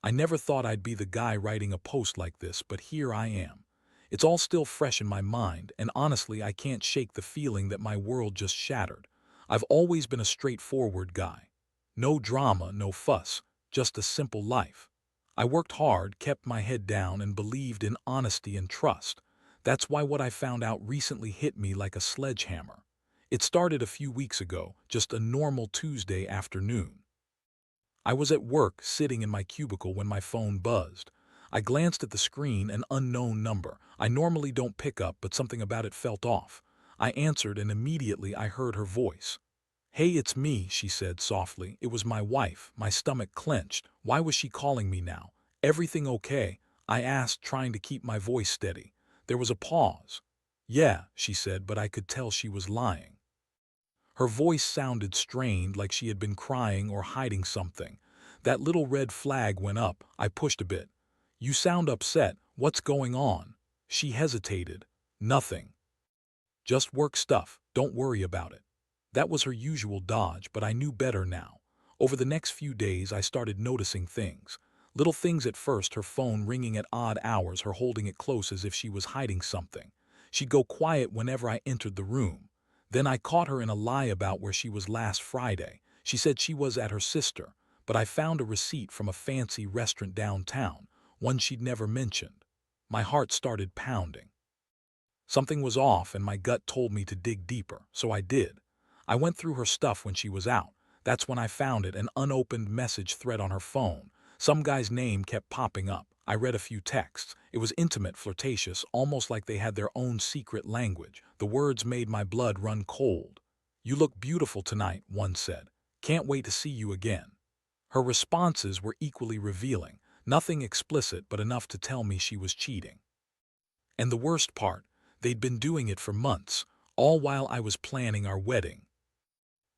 I never thought I'd be the guy writing a post like this, but here I am. It's all still fresh in my mind, and honestly, I can't shake the feeling that my world just shattered. I've always been a straightforward guy. No drama, no fuss, just a simple life. I worked hard, kept my head down, and believed in honesty and trust. That's why what I found out recently hit me like a sledgehammer. It started a few weeks ago, just a normal Tuesday afternoon. I was at work, sitting in my cubicle when my phone buzzed. I glanced at the screen, an unknown number. I normally don't pick up, but something about it felt off. I answered, and immediately I heard her voice. "Hey, it's me," she said softly. It was my wife. My stomach clenched. Why was she calling me now? "Everything okay?" I asked, trying to keep my voice steady. There was a pause. "Yeah," she said, but I could tell she was lying. Her voice sounded strained, like she had been crying or hiding something. That little red flag went up. I pushed a bit. "You sound upset. What's going on?" She hesitated. "Nothing. Just work stuff. Don't worry about it." That was her usual dodge, but I knew better now. Over the next few days, I started noticing things. Little things at first, her phone ringing at odd hours, her holding it close as if she was hiding something. She'd go quiet whenever I entered the room. Then I caught her in a lie about where she was last Friday. She said she was at her sister, but I found a receipt from a fancy restaurant downtown, one she'd never mentioned. My heart started pounding. Something was off, and my gut told me to dig deeper, so I did. I went through her stuff when she was out. That's when I found it, an unopened message thread on her phone. Some guy's name kept popping up. I read a few texts. It was intimate, flirtatious, almost like they had their own secret language. The words made my blood run cold. "You look beautiful tonight," one said. "Can't wait to see you again." Her responses were equally revealing. Nothing explicit, but enough to tell me she was cheating. And the worst part, they'd been doing it for months, all while I was planning our wedding.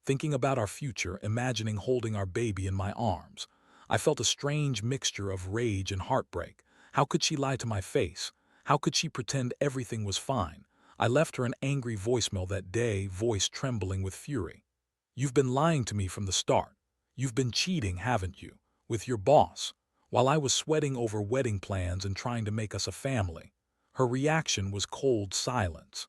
Thinking about our future, imagining holding our baby in my arms, I felt a strange mixture of rage and heartbreak. How could she lie to my face? How could she pretend everything was fine? I left her an angry voicemail that day, voice trembling with fury. "You've been lying to me from the start. You've been cheating, haven't you? With your boss." While I was sweating over wedding plans and trying to make us a family, her reaction was cold silence.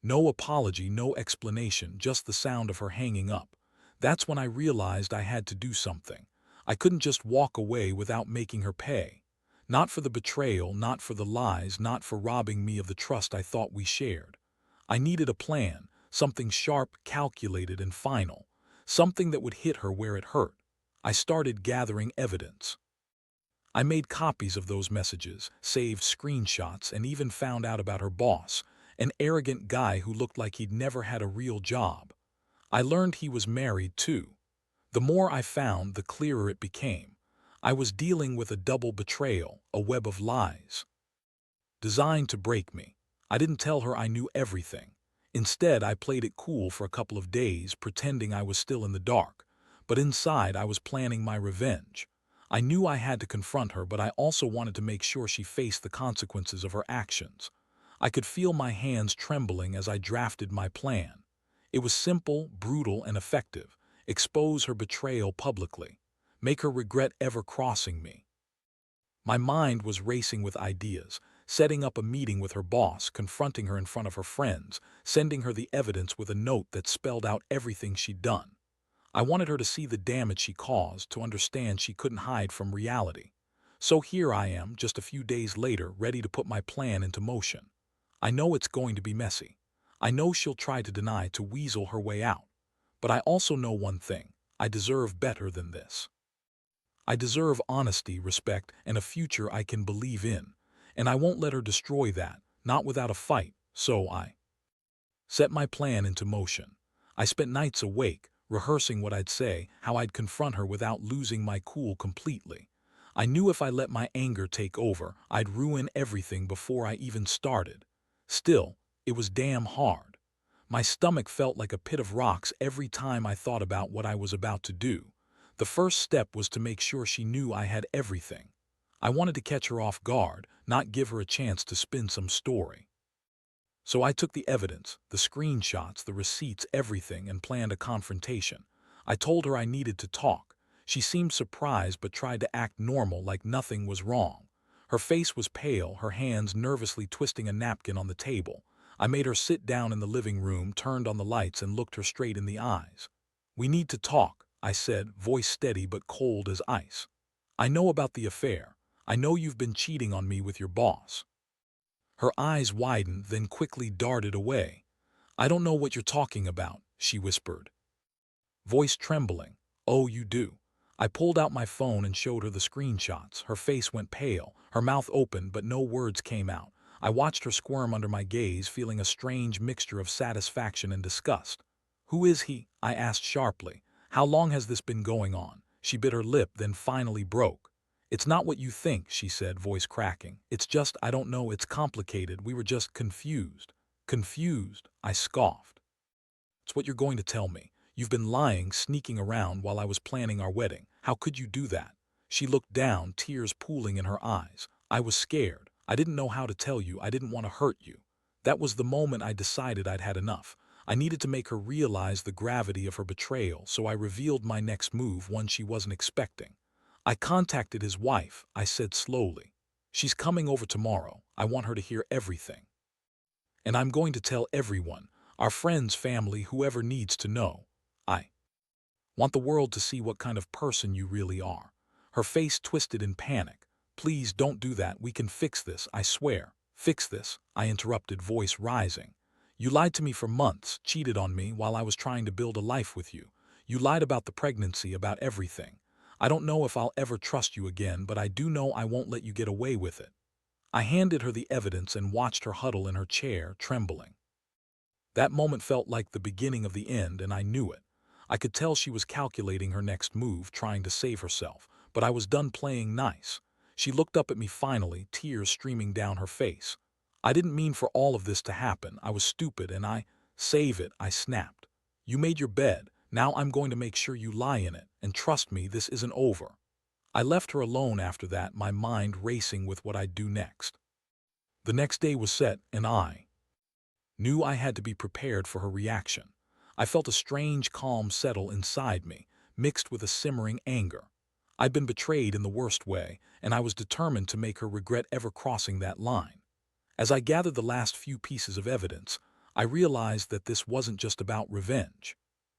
No apology, no explanation, just the sound of her hanging up. That's when I realized I had to do something. I couldn't just walk away without making her pay. Not for the betrayal, not for the lies, not for robbing me of the trust I thought we shared. I needed a plan, something sharp, calculated, and final. Something that would hit her where it hurt. I started gathering evidence. I made copies of those messages, saved screenshots, and even found out about her boss, an arrogant guy who looked like he'd never had a real job. I learned he was married, too. The more I found, the clearer it became. I was dealing with a double betrayal, a web of lies, designed to break me. I didn't tell her I knew everything. Instead, I played it cool for a couple of days, pretending I was still in the dark. But inside, I was planning my revenge. I knew I had to confront her, but I also wanted to make sure she faced the consequences of her actions. I could feel my hands trembling as I drafted my plan. It was simple, brutal, and effective. Expose her betrayal publicly. Make her regret ever crossing me. My mind was racing with ideas, setting up a meeting with her boss, confronting her in front of her friends, sending her the evidence with a note that spelled out everything she'd done. I wanted her to see the damage she caused, to understand she couldn't hide from reality. So here I am, just a few days later, ready to put my plan into motion. I know it's going to be messy. I know she'll try to deny, to weasel her way out. But I also know one thing: I deserve better than this. I deserve honesty, respect, and a future I can believe in. And I won't let her destroy that, not without a fight. So I set my plan into motion. I spent nights awake, rehearsing what I'd say, how I'd confront her without losing my cool completely. I knew if I let my anger take over, I'd ruin everything before I even started. Still, it was damn hard. My stomach felt like a pit of rocks every time I thought about what I was about to do. The first step was to make sure she knew I had everything. I wanted to catch her off guard, not give her a chance to spin some story. So I took the evidence, the screenshots, the receipts, everything, and planned a confrontation. I told her I needed to talk. She seemed surprised but tried to act normal like nothing was wrong. Her face was pale, her hands nervously twisting a napkin on the table. I made her sit down in the living room, turned on the lights, and looked her straight in the eyes. "We need to talk," I said, voice steady but cold as ice. "I know about the affair. I know you've been cheating on me with your boss." Her eyes widened, then quickly darted away. "I don't know what you're talking about," she whispered, voice trembling. "Oh, you do." I pulled out my phone and showed her the screenshots. Her face went pale, her mouth opened, but no words came out. I watched her squirm under my gaze, feeling a strange mixture of satisfaction and disgust. "Who is he?" I asked sharply. "How long has this been going on?" She bit her lip, then finally broke. "It's not what you think," she said, voice cracking. "It's just, I don't know, it's complicated. We were just confused." "Confused?" I scoffed. "It's what you're going to tell me. You've been lying, sneaking around while I was planning our wedding. How could you do that?" She looked down, tears pooling in her eyes. "I was scared. I didn't know how to tell you. I didn't want to hurt you." That was the moment I decided I'd had enough. I needed to make her realize the gravity of her betrayal, so I revealed my next move, one she wasn't expecting. "I contacted his wife," I said slowly. "She's coming over tomorrow. I want her to hear everything. And I'm going to tell everyone, our friends, family, whoever needs to know. I want the world to see what kind of person you really are." Her face twisted in panic. "Please don't do that. We can fix this, I swear." "Fix this?" I interrupted, voice rising. "You lied to me for months, cheated on me while I was trying to build a life with you. You lied about the pregnancy, about everything. I don't know if I'll ever trust you again, but I do know I won't let you get away with it." I handed her the evidence and watched her huddle in her chair, trembling. That moment felt like the beginning of the end, and I knew it. I could tell she was calculating her next move, trying to save herself, but I was done playing nice. She looked up at me finally, tears streaming down her face. "I didn't mean for all of this to happen. I was stupid and Save it," I snapped. "You made your bed. Now I'm going to make sure you lie in it, and trust me, this isn't over." I left her alone after that, my mind racing with what I'd do next. The next day was set, and I knew I had to be prepared for her reaction. I felt a strange calm settle inside me, mixed with a simmering anger. I'd been betrayed in the worst way, and I was determined to make her regret ever crossing that line. As I gathered the last few pieces of evidence, I realized that this wasn't just about revenge.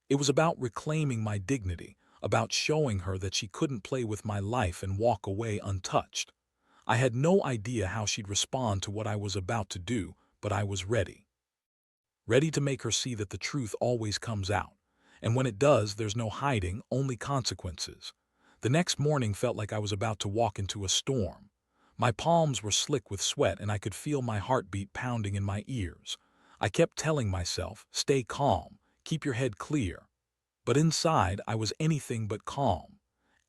It was about reclaiming my dignity, about showing her that she couldn't play with my life and walk away untouched. I had no idea how she'd respond to what I was about to do, but I was ready. Ready to make her see that the truth always comes out. And when it does, there's no hiding, only consequences. The next morning felt like I was about to walk into a storm. My palms were slick with sweat, and I could feel my heartbeat pounding in my ears. I kept telling myself, "Stay calm, keep your head clear." But inside, I was anything but calm.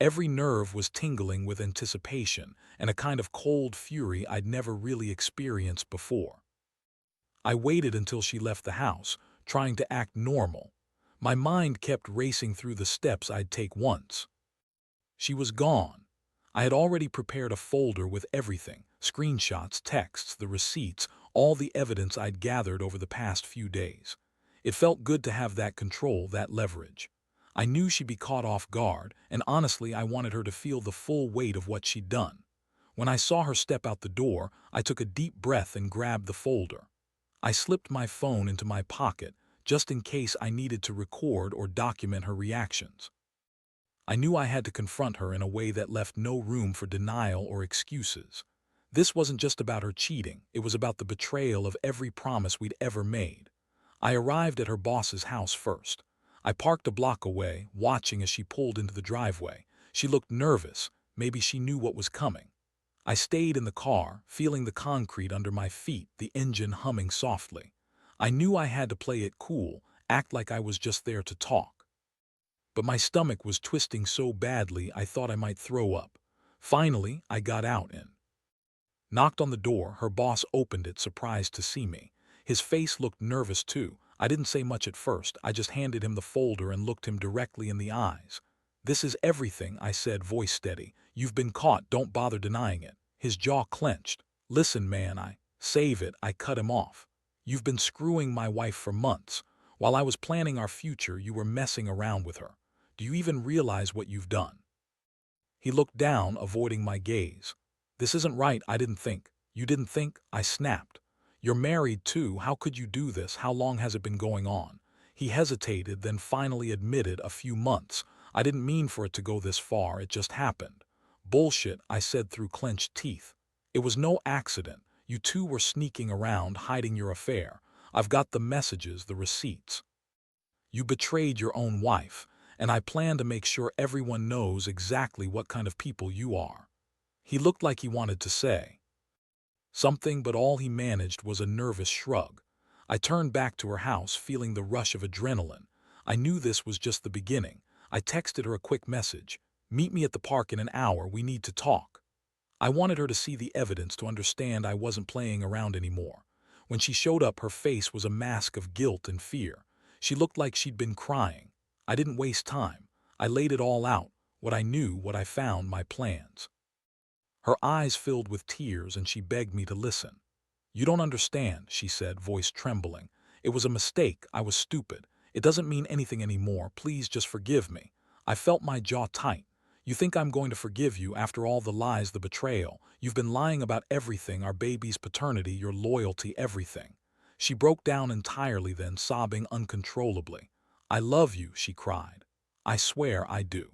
Every nerve was tingling with anticipation and a kind of cold fury I'd never really experienced before. I waited until she left the house, trying to act normal. My mind kept racing through the steps I'd take once. She was gone. I had already prepared a folder with everything, screenshots, texts, the receipts, all the evidence I'd gathered over the past few days. It felt good to have that control, that leverage. I knew she'd be caught off guard, and honestly, I wanted her to feel the full weight of what she'd done. When I saw her step out the door, I took a deep breath and grabbed the folder. I slipped my phone into my pocket, just in case I needed to record or document her reactions. I knew I had to confront her in a way that left no room for denial or excuses. This wasn't just about her cheating, it was about the betrayal of every promise we'd ever made. I arrived at her boss's house first. I parked a block away, watching as she pulled into the driveway. She looked nervous, maybe she knew what was coming. I stayed in the car, feeling the concrete under my feet, the engine humming softly. I knew I had to play it cool, act like I was just there to talk. But my stomach was twisting so badly I thought I might throw up. Finally, I got out and knocked on the door. Her boss opened it, surprised to see me. His face looked nervous too. I didn't say much at first. I just handed him the folder and looked him directly in the eyes. "This is everything," I said, voice steady. "You've been caught, don't bother denying it." His jaw clenched. "Listen, man, Save it," I cut him off. "You've been screwing my wife for months. While I was planning our future, you were messing around with her. Do you even realize what you've done?" He looked down, avoiding my gaze. This isn't right, I didn't think. You didn't think? I snapped. You're married too, how could you do this? How long has it been going on? He hesitated, then finally admitted, a few months. I didn't mean for it to go this far, it just happened. Bullshit, I said through clenched teeth. It was no accident. You two were sneaking around, hiding your affair. I've got the messages, the receipts. You betrayed your own wife, and I plan to make sure everyone knows exactly what kind of people you are. He looked like he wanted to say something, but all he managed was a nervous shrug. I turned back to her house, feeling the rush of adrenaline. I knew this was just the beginning. I texted her a quick message. Meet me at the park in an hour, we need to talk. I wanted her to see the evidence to understand I wasn't playing around anymore. When she showed up, her face was a mask of guilt and fear. She looked like she'd been crying. I didn't waste time. I laid it all out, what I knew, what I found, my plans. Her eyes filled with tears and she begged me to listen. You don't understand, she said, voice trembling. It was a mistake, I was stupid. It doesn't mean anything anymore, please just forgive me. I felt my jaw tight. You think I'm going to forgive you after all the lies, the betrayal? You've been lying about everything, our baby's paternity, your loyalty, everything. She broke down entirely then, sobbing uncontrollably. I love you, she cried. I swear I do.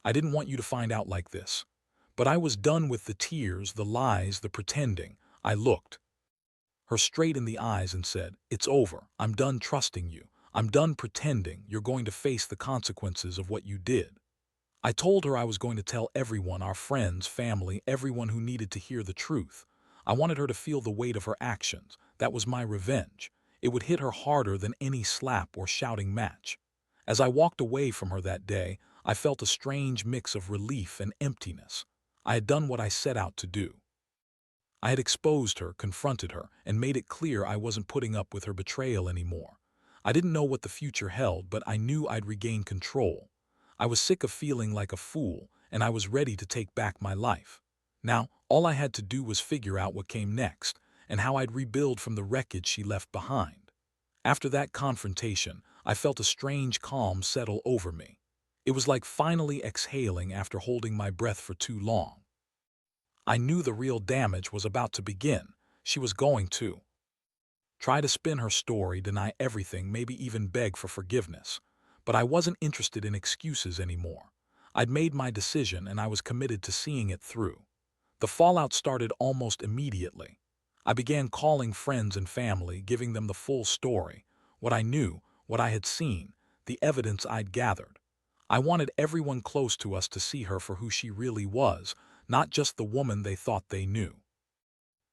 I didn't want you to find out like this. But I was done with the tears, the lies, the pretending. I looked her straight in the eyes and said, it's over. I'm done trusting you. I'm done pretending. You're going to face the consequences of what you did. I told her I was going to tell everyone, our friends, family, everyone who needed to hear the truth. I wanted her to feel the weight of her actions. That was my revenge. It would hit her harder than any slap or shouting match. As I walked away from her that day, I felt a strange mix of relief and emptiness. I had done what I set out to do. I had exposed her, confronted her, and made it clear I wasn't putting up with her betrayal anymore. I didn't know what the future held, but I knew I'd regain control. I was sick of feeling like a fool, and I was ready to take back my life. Now, all I had to do was figure out what came next, and how I'd rebuild from the wreckage she left behind. After that confrontation, I felt a strange calm settle over me. It was like finally exhaling after holding my breath for too long. I knew the real damage was about to begin. She was going to try to spin her story, deny everything, maybe even beg for forgiveness. But I wasn't interested in excuses anymore. I'd made my decision and I was committed to seeing it through. The fallout started almost immediately. I began calling friends and family, giving them the full story, what I knew, what I had seen, the evidence I'd gathered. I wanted everyone close to us to see her for who she really was, not just the woman they thought they knew.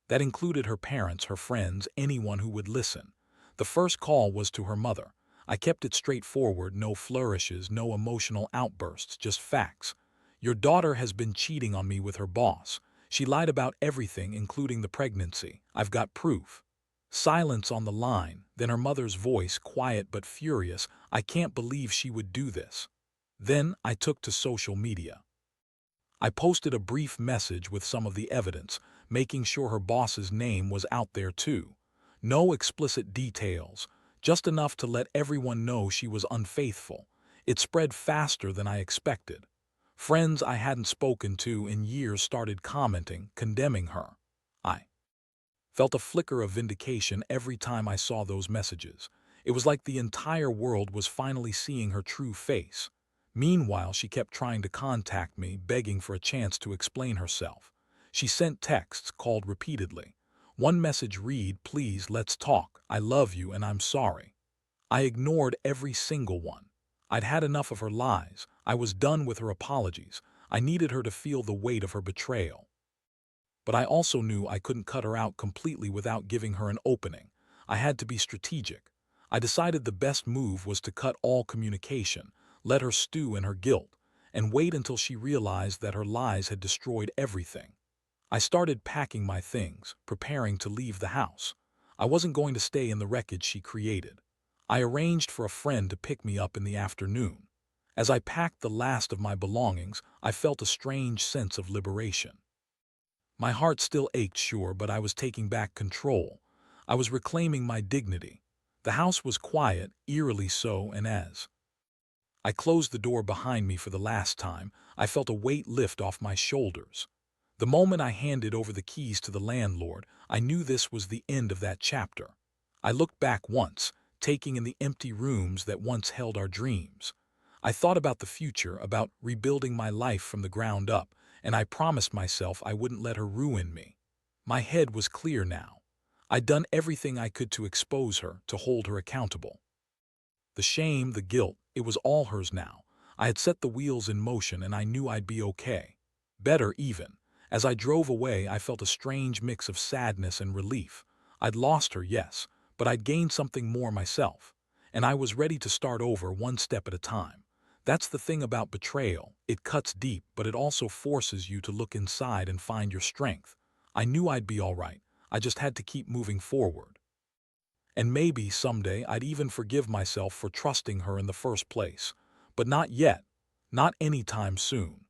That included her parents, her friends, anyone who would listen. The first call was to her mother. I kept it straightforward, no flourishes, no emotional outbursts, just facts. Your daughter has been cheating on me with her boss. She lied about everything, including the pregnancy. I've got proof. Silence on the line, then her mother's voice, quiet but furious. I can't believe she would do this. Then I took to social media. I posted a brief message with some of the evidence, making sure her boss's name was out there too. No explicit details, just enough to let everyone know she was unfaithful. It spread faster than I expected. Friends I hadn't spoken to in years started commenting, condemning her. I felt a flicker of vindication every time I saw those messages. It was like the entire world was finally seeing her true face. Meanwhile, she kept trying to contact me, begging for a chance to explain herself. She sent texts, called repeatedly. One message read, please, let's talk. I love you and I'm sorry. I ignored every single one. I'd had enough of her lies. I was done with her apologies. I needed her to feel the weight of her betrayal. But I also knew I couldn't cut her out completely without giving her an opening. I had to be strategic. I decided the best move was to cut all communication, let her stew in her guilt, and wait until she realized that her lies had destroyed everything. I started packing my things, preparing to leave the house. I wasn't going to stay in the wreckage she created. I arranged for a friend to pick me up in the afternoon. As I packed the last of my belongings, I felt a strange sense of liberation. My heart still ached, sure, but I was taking back control. I was reclaiming my dignity. The house was quiet, eerily so, and as I closed the door behind me for the last time. I felt a weight lift off my shoulders. The moment I handed over the keys to the landlord, I knew this was the end of that chapter. I looked back once, taking in the empty rooms that once held our dreams. I thought about the future, about rebuilding my life from the ground up, and I promised myself I wouldn't let her ruin me. My head was clear now. I'd done everything I could to expose her, to hold her accountable. The shame, the guilt, it was all hers now. I had set the wheels in motion and I knew I'd be okay. Better even. As I drove away, I felt a strange mix of sadness and relief. I'd lost her, yes, but I'd gained something more myself. And I was ready to start over one step at a time. That's the thing about betrayal. It cuts deep, but it also forces you to look inside and find your strength. I knew I'd be all right. I just had to keep moving forward. And maybe someday I'd even forgive myself for trusting her in the first place. But not yet. Not anytime soon.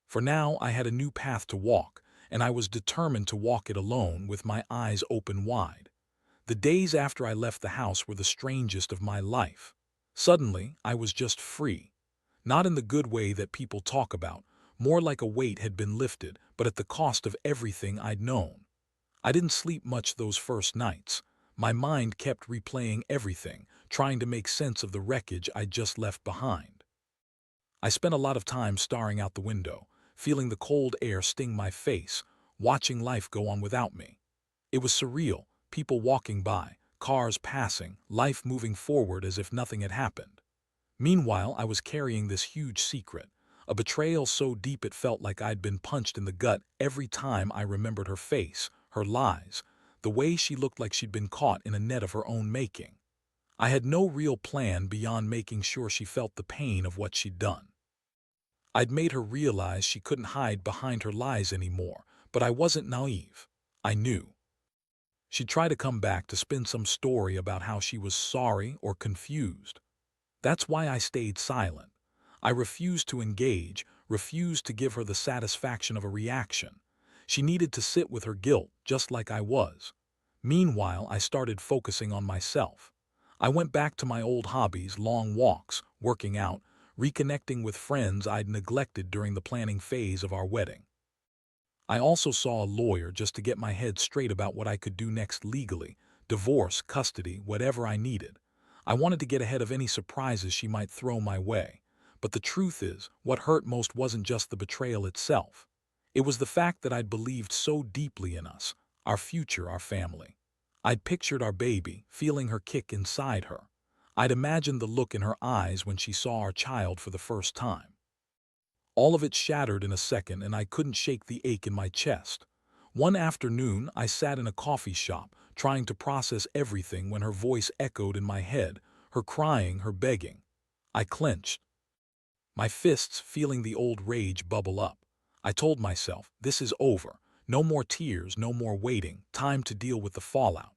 For now, I had a new path to walk, and I was determined to walk it alone with my eyes open wide. The days after I left the house were the strangest of my life. Suddenly, I was just free. Not in the good way that people talk about, more like a weight had been lifted, but at the cost of everything I'd known. I didn't sleep much those first nights. My mind kept replaying everything, trying to make sense of the wreckage I'd just left behind. I spent a lot of time staring out the window, feeling the cold air sting my face, watching life go on without me. It was surreal, people walking by, cars passing, life moving forward as if nothing had happened. Meanwhile, I was carrying this huge secret, a betrayal so deep it felt like I'd been punched in the gut every time I remembered her face, her lies, the way she looked like she'd been caught in a net of her own making. I had no real plan beyond making sure she felt the pain of what she'd done. I'd made her realize she couldn't hide behind her lies anymore, but I wasn't naive. I knew. She'd try to come back to spin some story about how she was sorry or confused. That's why I stayed silent. I refused to engage, refused to give her the satisfaction of a reaction. She needed to sit with her guilt, just like I was. Meanwhile, I started focusing on myself. I went back to my old hobbies, long walks, working out, reconnecting with friends I'd neglected during the planning phase of our wedding. I also saw a lawyer just to get my head straight about what I could do next legally, divorce, custody, whatever I needed. I wanted to get ahead of any surprises she might throw my way. But the truth is, what hurt most wasn't just the betrayal itself. It was the fact that I'd believed so deeply in us, our future, our family. I'd pictured our baby, feeling her kick inside her. I'd imagined the look in her eyes when she saw our child for the first time. All of it shattered in a second, and I couldn't shake the ache in my chest. One afternoon, I sat in a coffee shop, trying to process everything when her voice echoed in my head, her crying, her begging. I clenched, my fists feeling the old rage bubble up. I told myself, this is over. No more tears, no more waiting, time to deal with the fallout.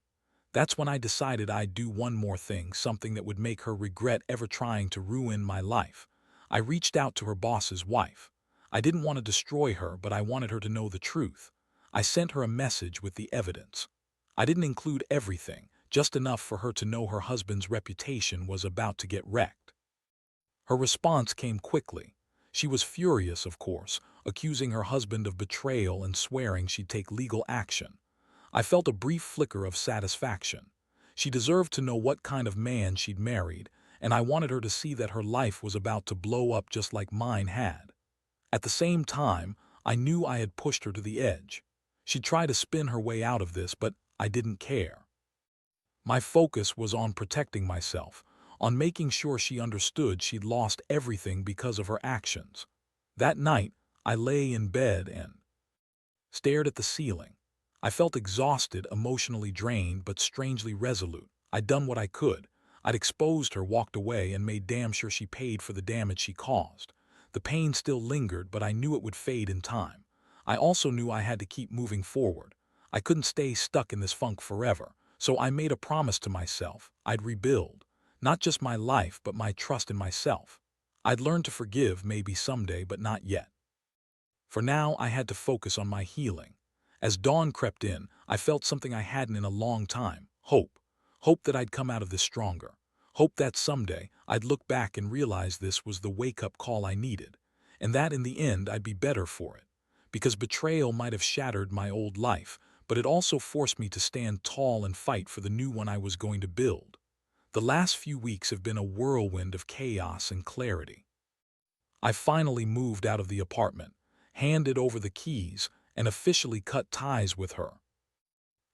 That's when I decided I'd do one more thing, something that would make her regret ever trying to ruin my life. I reached out to her boss's wife. I didn't want to destroy her, but I wanted her to know the truth. I sent her a message with the evidence. I didn't include everything, just enough for her to know her husband's reputation was about to get wrecked. Her response came quickly. She was furious, of course, accusing her husband of betrayal and swearing she'd take legal action. I felt a brief flicker of satisfaction. She deserved to know what kind of man she'd married, and I wanted her to see that her life was about to blow up just like mine had. At the same time, I knew I had pushed her to the edge. She'd try to spin her way out of this, but I didn't care. My focus was on protecting myself, on making sure she understood she'd lost everything because of her actions. That night, I lay in bed and stared at the ceiling. I felt exhausted, emotionally drained, but strangely resolute. I'd done what I could. I'd exposed her, walked away, and made damn sure she paid for the damage she caused. The pain still lingered, but I knew it would fade in time. I also knew I had to keep moving forward. I couldn't stay stuck in this funk forever, so I made a promise to myself. I'd rebuild. Not just my life, but my trust in myself. I'd learn to forgive maybe someday, but not yet. For now, I had to focus on my healing. As dawn crept in, I felt something I hadn't in a long time. Hope. Hope that I'd come out of this stronger. Hope that someday I'd look back and realize this was the wake-up call I needed, and that in the end I'd be better for it. Because betrayal might have shattered my old life, but it also forced me to stand tall and fight for the new one I was going to build. The last few weeks have been a whirlwind of chaos and clarity. I finally moved out of the apartment, handed over the keys, and officially cut ties with her.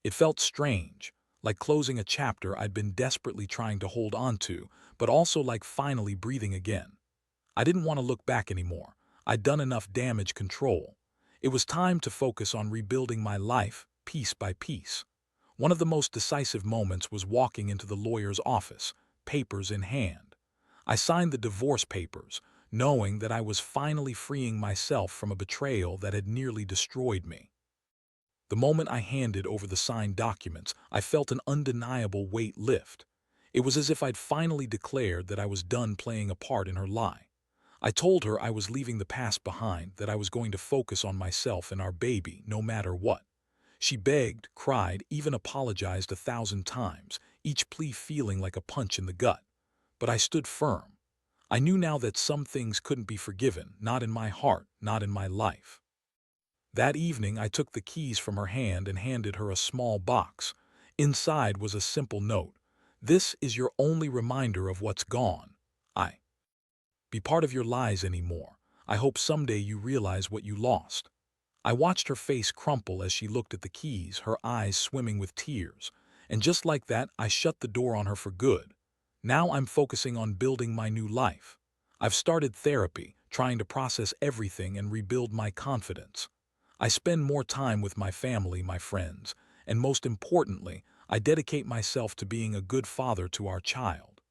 It felt strange, like closing a chapter I'd been desperately trying to hold on to, but also like finally breathing again. I didn't want to look back anymore. I'd done enough damage control. It was time to focus on rebuilding my life, piece by piece. One of the most decisive moments was walking into the lawyer's office, papers in hand. I signed the divorce papers, knowing that I was finally freeing myself from a betrayal that had nearly destroyed me. The moment I handed over the signed documents, I felt an undeniable weight lift. It was as if I'd finally declared that I was done playing a part in her lie. I told her I was leaving the past behind, that I was going to focus on myself and our baby, no matter what. She begged, cried, even apologized 1,000 times, each plea feeling like a punch in the gut. But I stood firm. I knew now that some things couldn't be forgiven, not in my heart, not in my life. That evening I took the keys from her hand and handed her a small box. Inside was a simple note. "This is your only reminder of what's gone. I be part of your lies anymore. I hope someday you realize what you lost." I watched her face crumple as she looked at the keys, her eyes swimming with tears. And just like that, I shut the door on her for good. Now I'm focusing on building my new life. I've started therapy, trying to process everything and rebuild my confidence. I spend more time with my family, my friends, and most importantly, I dedicate myself to being a good father to our child.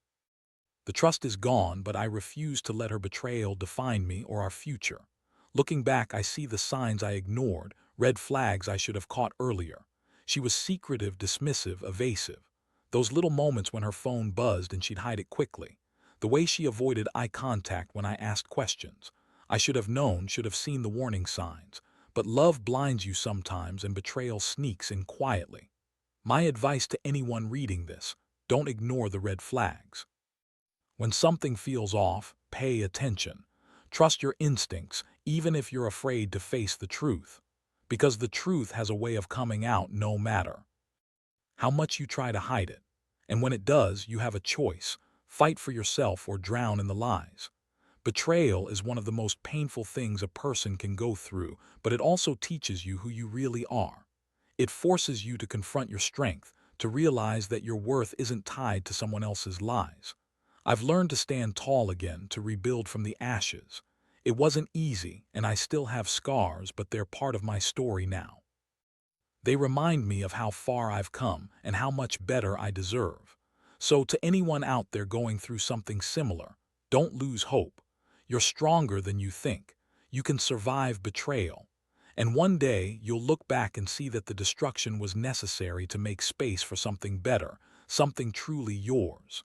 The trust is gone, but I refuse to let her betrayal define me or our future. Looking back, I see the signs I ignored, red flags I should have caught earlier. She was secretive, dismissive, evasive. Those little moments when her phone buzzed and she'd hide it quickly. The way she avoided eye contact when I asked questions. I should have known, should have seen the warning signs. But love blinds you sometimes and betrayal sneaks in quietly. My advice to anyone reading this: don't ignore the red flags. When something feels off, pay attention. Trust your instincts, even if you're afraid to face the truth. Because the truth has a way of coming out no matter how much you try to hide it. And when it does, you have a choice: fight for yourself or drown in the lies. Betrayal is one of the most painful things a person can go through, but it also teaches you who you really are. It forces you to confront your strength, to realize that your worth isn't tied to someone else's lies. I've learned to stand tall again, to rebuild from the ashes. It wasn't easy, and I still have scars, but they're part of my story now. They remind me of how far I've come and how much better I deserve. So to anyone out there going through something similar, don't lose hope. You're stronger than you think. You can survive betrayal. And one day, you'll look back and see that the destruction was necessary to make space for something better, something truly yours.